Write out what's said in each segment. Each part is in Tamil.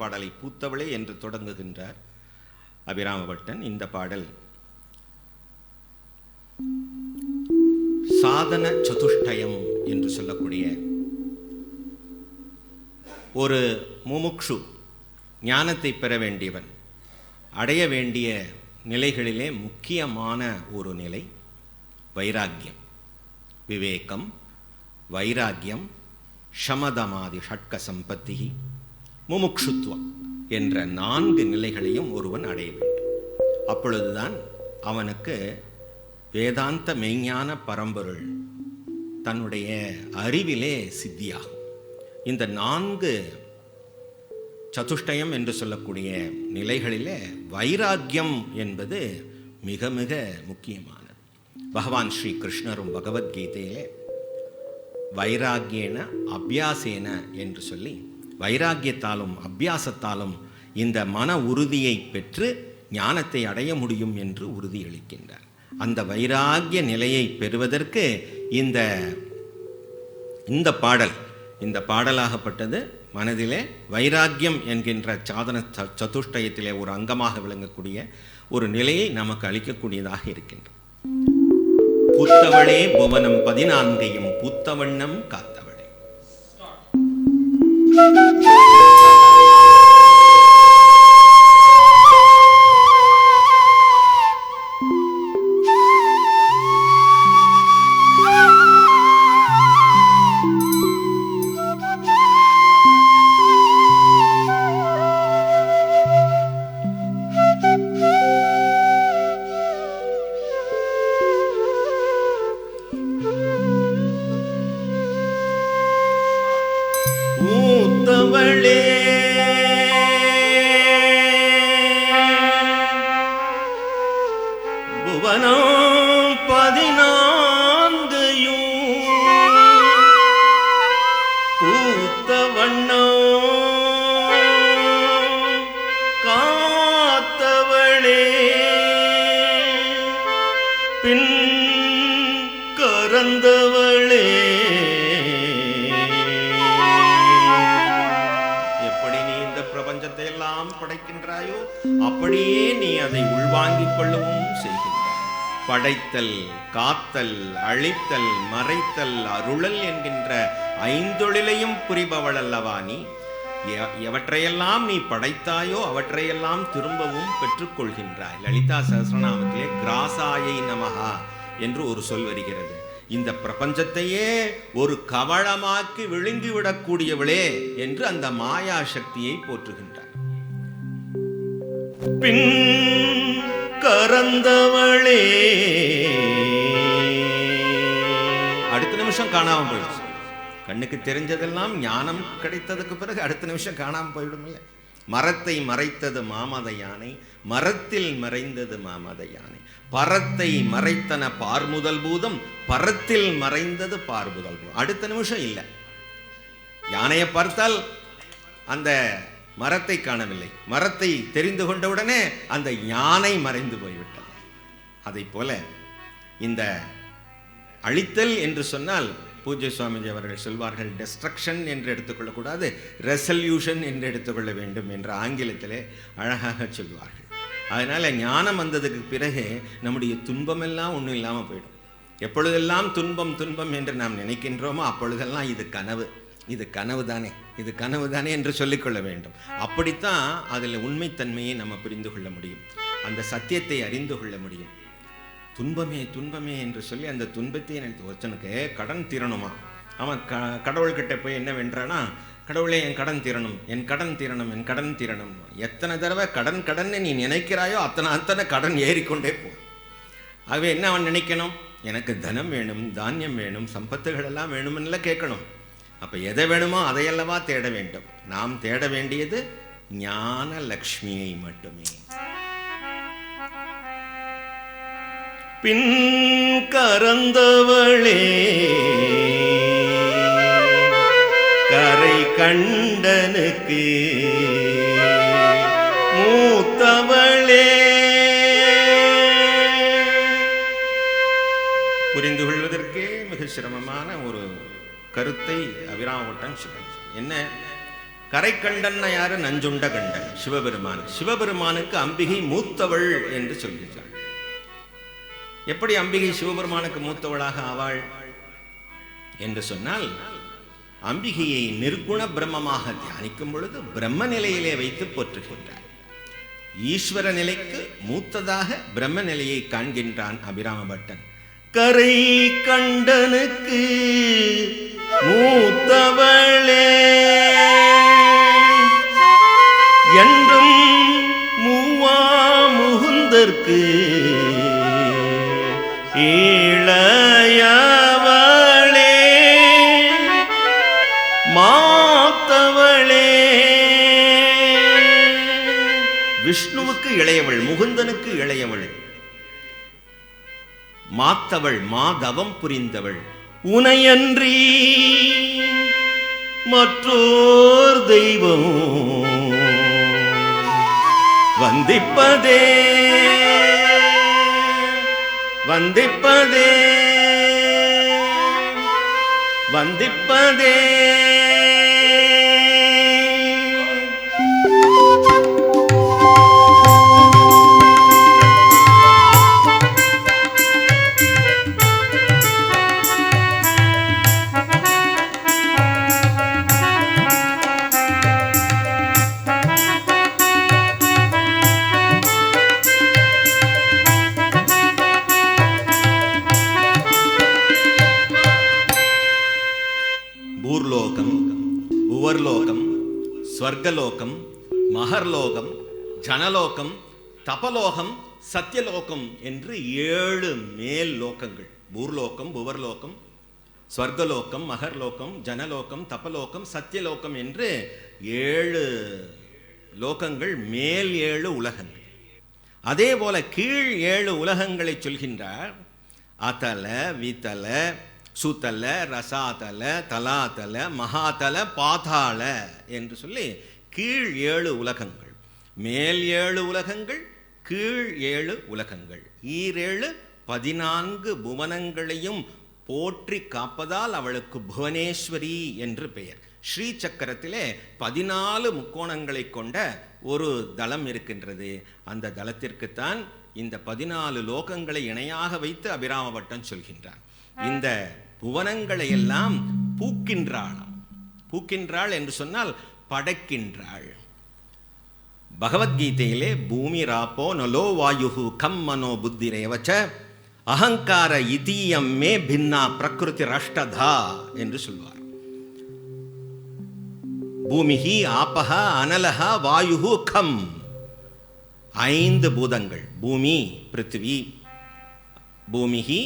பாடலை பூத்தவளே என்று தொடங்குகின்றார் அபிராமபட்டர். இந்த பாடல் சாதன சதுஷ்டயம் என்று சொல்லக்கூடிய ஒரு முமுக்ஷு ஞானத்தை பெற வேண்டியவன் அடைய வேண்டிய நிலைகளிலே முக்கியமான ஒரு நிலை வைராக்கியம். விவேகம், வைராக்கியம், ஷமதமாதி ஷட்க சம்பத்தி, முமுக்ஷுத்வம் என்ற 4 நிலைகளையும் ஒருவன் அடைய வேண்டும். அப்பொழுதுதான் அவனுக்கு வேதாந்த மெய்ஞான பரம்பொருள் தன்னுடைய அறிவிலே சித்தியாகும். இந்த 4 சதுஷ்டயம் என்று சொல்லக்கூடிய நிலைகளிலே வைராக்கியம் என்பது மிக மிக முக்கியமானது. பகவான் ஸ்ரீ கிருஷ்ணரும் பகவத்கீதையிலே வைராக்கியேன அபியாசேன என்று சொல்லி வைராக்கியத்தாலும் அபியாசத்தாலும் இந்த மன உறுதியை பெற்று ஞானத்தை அடைய முடியும் என்று உறுதியளிக்கின்றார். அந்த வைராக்கிய நிலையை பெறுவதற்கு இந்த பாடலாகப்பட்டது மனதிலே வைராக்கியம் என்கின்ற சாதன சதுஷ்டயத்திலே ஒரு அங்கமாக விளங்கக்கூடிய ஒரு நிலையை நமக்கு அளிக்கக்கூடியதாக இருக்கின்றது. பூத்தவளே புவனம் 14 பூத்தவண்ணம் காத்தவளே. பூத்தவளே புவனம் 14 பூத்தவண்ணம் காத்தவளே பின் கரந்தவளே. பிரபஞ்சத்தை எல்லாம் படைக்கின்றாயோ அப்படியே நீ அதை உள்வாங்கிக் கொள்ளவும் செய்கின்றாய். படைத்தல், காத்தல், அழித்தல், மறைத்தல், அருளல் என்கின்ற 5 தொழிலையும் புரிபவள் அல்லவா நீ. எவற்றையெல்லாம் நீ படைத்தாயோ அவற்றையெல்லாம் திரும்பவும் பெற்றுக்கொள்கின்றாய். லலிதா சஹஸ்ரநாமத்திலே கிராசாயை நமஹா என்று ஒரு சொல் வருகிறது. இந்த பிரபஞ்சத்தையே ஒரு கவளமாக்கி விழுங்கிவிடக்கூடியவளே என்று அந்த மாயா சக்தியை போற்றுகின்றார். பின் கரந்தவளே. அடுத்த நிமிஷம் காணாம போயிடுச்சு. கண்ணுக்கு தெரிஞ்சதெல்லாம் ஞானம் கிடைத்ததுக்கு பிறகு அடுத்த நிமிஷம் காணாம போயிடும். இல்லை, மரத்தை மறைத்தது மாமத யானை, மரத்தில் மறைந்தது மாமத யானை. பரத்தை மறைத்தன பார்முதல் பூதம், பரத்தில் மறைந்தது பார்முதல் பூதம். அடுத்த நிமிஷம் இல்லை. யானையை பார்த்தால் அந்த மரத்தை காணவில்லை, மரத்தை தெரிந்து கொண்டவுடனே அந்த யானை மறைந்து போய்விட்டது. அதை போல இந்த அழித்தல் என்று சொன்னால் பூஜ்ய சுவாமிஜி அவர்கள் சொல்வார்கள், டெஸ்ட்ரக்ஷன் என்று எடுத்துக்கொள்ளக்கூடாது, ரெசல்யூஷன் என்று எடுத்துக்கொள்ள வேண்டும் என்று ஆங்கிலத்திலே அழகாக சொல்வார்கள். அதனால் ஞானம் வந்ததுக்கு பிறகு நம்முடைய துன்பமெல்லாம் ஒன்றும் இல்லாமல் போயிடும். எப்பொழுதெல்லாம் துன்பம் துன்பம் என்று நாம் நினைக்கின்றோமோ அப்பொழுதெல்லாம் இது கனவு, இது கனவு தானே, இது கனவு தானே என்று சொல்லிக்கொள்ள வேண்டும். அப்படித்தான் அதில் உண்மைத்தன்மையை நம்ம புரிந்து கொள்ள முடியும், அந்த சத்தியத்தை அறிந்து கொள்ள முடியும். துன்பமே துன்பமே என்று சொல்லி அந்த துன்பத்தை நினைத்து ஒருத்தனுக்கு கடன் தீரணுமா, அவன் கடவுள்கிட்ட போய் என்ன வென்றானா, கடவுளே என் கடன் தீரணும், என் கடன் தீரணும், என் கடன் தீரணும். எத்தனை தடவை கடன் கடன்னு நீ நினைக்கிறாயோ அத்தனை கடன் ஏறிக்கொண்டே போ. ஆகவே என்ன அவன் நினைக்கணும், எனக்கு தனம் வேணும், தானியம் வேணும், சம்பத்துகள் எல்லாம் வேணும்னு கேட்கணும். அப்போ எதை வேணுமோ அதையல்லவா தேட வேண்டும். நாம் தேட வேண்டியது ஞான லக்ஷ்மியை மட்டுமே. பின் கரந்தவளே கரை கண்டனுக்கு மூத்தவளே. புரிந்து கொள்வதற்கே மிக சிரமமான ஒரு கருத்தை அபிராமபட்டர் சொல்றார். என்ன கரை கண்டன்னா யாரு? நஞ்சுண்ட கண்டன் சிவபெருமான். சிவபெருமானுக்கு அம்பிகை மூத்தவள் என்று சொல்கிறாள். எப்படி அம்பிகை சிவபெருமானுக்கு மூத்தவளாக ஆவாள் என்று சொன்னால், அம்பிகையை நிர்குண பிரம்மமாக தியானிக்கும் பொழுது பிரம்ம நிலையிலே வைத்து போற்றுகின்றார். ஈஸ்வர நிலைக்கு மூத்ததாக பிரம்ம நிலையை காண்கின்றான் அபிராம பட்டன். கரை கண்டனுக்கு மூத்தவளே என்றும் மூவா முகுந்தற்கு இளையவளே மாத்தவளே. விஷ்ணுவுக்கு இளையவள், முகுந்தனுக்கு இளையவள், மாத்தவள், மாதவம் புரிந்தவள். உனையன்றி மற்றோர் தெய்வம் வந்திப்பதே வந்திப்பதே வந்திப்பதே. ஸ்வர்கலோகம், மகர்லோகம், ஜனலோகம், தபலோகம், சத்தியலோகம் என்று 7 மேல் லோகங்கள். பூர்லோகம், புவர்லோகம், ஸ்வர்கலோகம், மகர்லோகம், ஜனலோகம், தபலோகம், சத்தியலோகம் என்று 7 லோகங்கள், மேல் 7 உலகங்கள். அதே போல கீழ் 7 உலகங்களை சொல்கின்றார். அதல, விதல, சுதல, ரசாதல, தலாதல, மகாதல, பாதாள என்று சொல்லி கீழ் 7 உலகங்கள், மேல் 7 உலகங்கள், கீழ் 7 உலகங்கள், 14 புவனங்களையும் போற்றி காப்பதால் அவளுக்கு புவனேஸ்வரி என்று பெயர். ஸ்ரீ சக்கரத்திலே 14 முக்கோணங்களை கொண்ட ஒரு தளம் இருக்கின்றது. அந்த தளத்திற்குத்தான் இந்த 14 லோகங்களை இணையாக வைத்து அபிராம பட்டன் சொல்கின்றார். இந்த புவனங்களை எல்லாம் பூக்கின்றாளாம். பூக்கின்றாள் என்று சொன்னால் படைக்கின்றாள். பகவத்கீதையிலே பூமி ராப்போ நலோ வாயுஹு கம் மனோ புத்திரேவச்ச அகங்கார இதீயம் மே பின்னா பிரகிருதி ரஷ்டதா என்று சொல்வார். பூமிஹி ஆபஹ அனலஹ வாயுஹு கம், 5 பூதங்கள். பூமி, பிருத்திவி, பூமிஹி,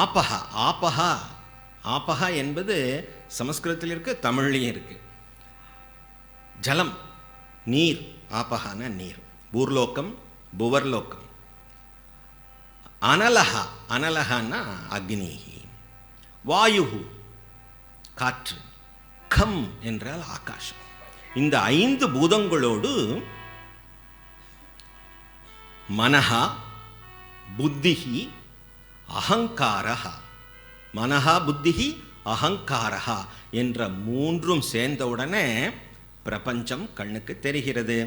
ஆபஹ. ஆபஹ, ஆபஹ என்பது சமஸ்கிருதத்தில் இருக்கு, தமிழ்லையும் இருக்கு. ஜலம், நீர். ஆபஹான நீர். பூர்லோகம், புவர்லோகம். அனலஹ, அனலஹன்னா அக்னிஹி. வாயுஹு காற்று. கம் என்றால் ஆகாசம். இந்த 5 பூதங்களோடு மனஹா, புத்திஹி, அகங்காரஹ. மனஹா, புத்திஹி, அகங்காரஹ என்ற 3ம் சேர்ந்தவுடனே பிரபஞ்சம் கண்ணுக்கு தெரிகிறது.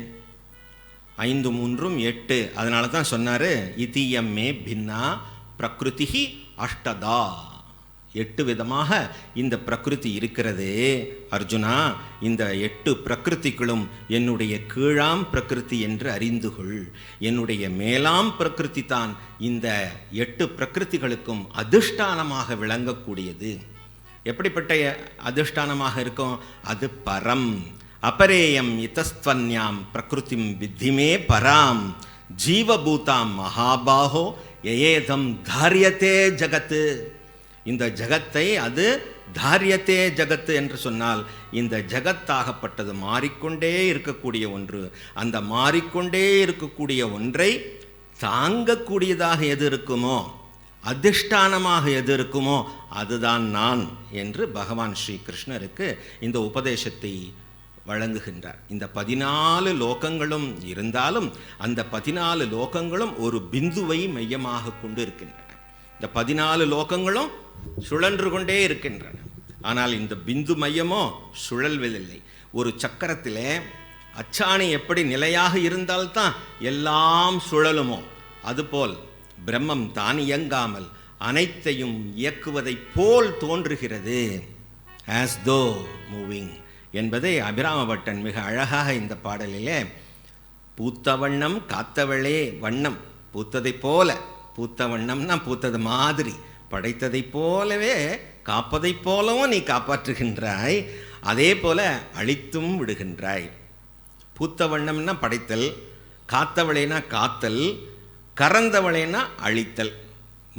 5 3 8. அதனால தான் சொன்னாரு இதீயம்மே பின்னா பிரகிருதி அஷ்டதா. 8 விதமாக இந்த பிரகிருதி இருக்கிறது. அர்ஜுனா, இந்த 8 பிரகிருதிகளும் என்னுடைய கீழாம் பிரகிருதி என்று அறிந்து கொள். என்னுடைய மேலாம் பிரகிருதி தான் இந்த 8 பிரகிருதிகளுக்கும் அதிஷ்டானமாக விளங்கக்கூடியது. எப்படிப்பட்ட அதிஷ்டானமாக இருக்கும்? அது பரம். அபரேயம் இதஸ்த்வன்யாம் பிரகிருதிம் வித்திமே பராம் ஜீவபூதாம் மகாபாஹோ யயேதம் தாரியத்தே ஜகத்து. இந்த ஜகத்தை அது தாரியத்தே ஜகத்து என்று சொன்னால், இந்த ஜகத்தாகப்பட்டது மாறிக்கொண்டே இருக்கக்கூடிய ஒன்று. அந்த மாறிக்கொண்டே இருக்கக்கூடிய ஒன்றை தாங்கக்கூடியதாக எது இருக்குமோ, அதிஷ்டானமாக எது இருக்குமோ அதுதான் நான் என்று பகவான் ஸ்ரீ கிருஷ்ணருக்கு இந்த உபதேசத்தை வழங்குகின்றார். இந்த 14 லோகங்களும் இருந்தாலும் அந்த 14 லோகங்களும் ஒரு பிந்துவை மையமாக கொண்டு இருக்கின்றன. இந்த 14 லோகங்களும் சுழன்று கொண்டே இருக்கின்றன. ஆனால் இந்த பிந்து மையமோ சுழல்வதில்லை. ஒரு சக்கரத்திலே அச்சாணி எப்படி நிலையாக இருந்தால்தான் எல்லாம் சுழலுமோ, அதுபோல் பிரம்மம் தான் இயங்காமல் அனைத்தையும் இயக்குவதைப் போல் தோன்றுகிறது. ஆஸ் தோ மூவிங் என்பதை அபிராமபட்டன் மிக அழகாக இந்த பாடலிலே, பூத்த வண்ணம் காத்தவளே வண்ணம், பூத்ததைப் போல, பூத்த வண்ணம்னா பூத்தது மாதிரி, படைத்ததைப் போலவே காப்பதைப் போலவும் நீ காப்பாற்றுகின்றாய், அதே போல அழித்தும் விடுகின்றாய். பூத்த வண்ணம்னா படைத்தல், காத்தவளேனா காத்தல், கறந்தவளேனா அழித்தல்.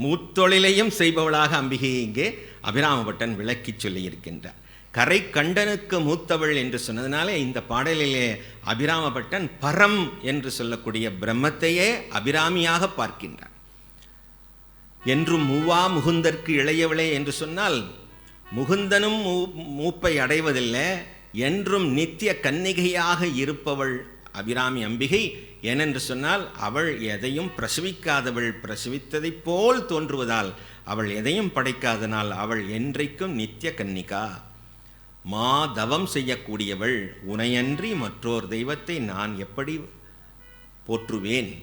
மூத்தொழிலையும் செய்பவளாக அம்பிகையை இங்கே அபிராமபட்டன் விளக்கி சொல்லியிருக்கின்றார். கரை கண்டனுக்கு மூத்தவள் என்று சொன்னதுனாலே இந்த பாடலிலே அபிராமபட்டன் பரம் என்று சொல்லக்கூடிய பிரம்மத்தையே அபிராமியாக பார்க்கின்றார். என்றும் மூவா முகுந்தற்கு இளையவளே என்று சொன்னால், முகுந்தனும் மூப்பை அடைவதில்லை, என்றும் நித்திய கன்னிகையாக இருப்பவள் அபிராமி அம்பிகை. ஏனென்று சொன்னால் அவள் எதையும் பிரசவிக்காதவள், பிரசவித்ததைப் போல் தோன்றுவதால் அவள் எதையும் படைக்காதனால் அவள் என்றைக்கும் நித்திய கன்னிகா. மா தவம் செய்யக்கூடியவள், உனையன்றி மற்றோர் தெய்வத்தை நான் எப்படி போற்றுவேன்?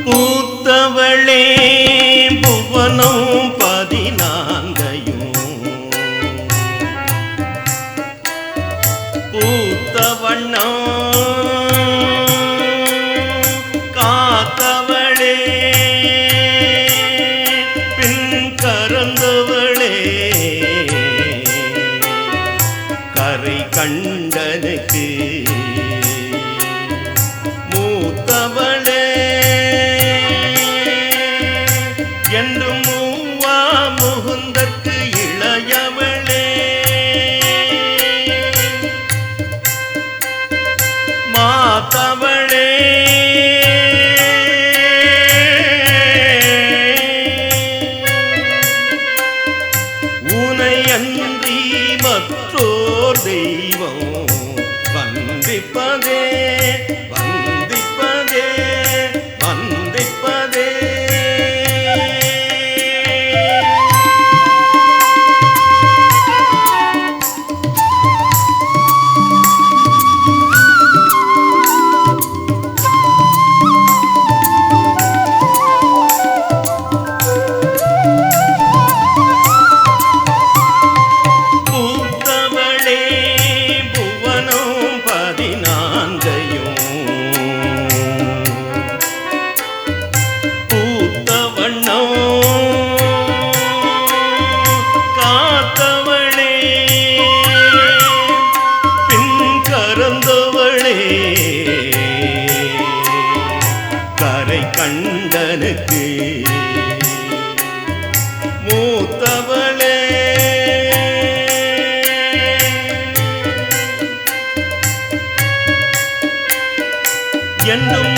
பூத்தவளே புவனம் 14 பூத்த வண்ணம் காத்தவளே பின் கறந்தவளே கரை கண்டனுக்கு மூத்தவளே என்றும் மூவா முகுந்தற்கு இளையவளே மாத்தவளே உனையன்றி மற்றோர் தெய்வம் வந்திப்பதே வந்திப்பதே வந்திப்பதே. பூத்தவளே புவனம் 14 பூத்த வண்ணம் காத்தவளே பின் கறந்தவளே கரை கண்டனுக்கு மூத்தவளே என்னும்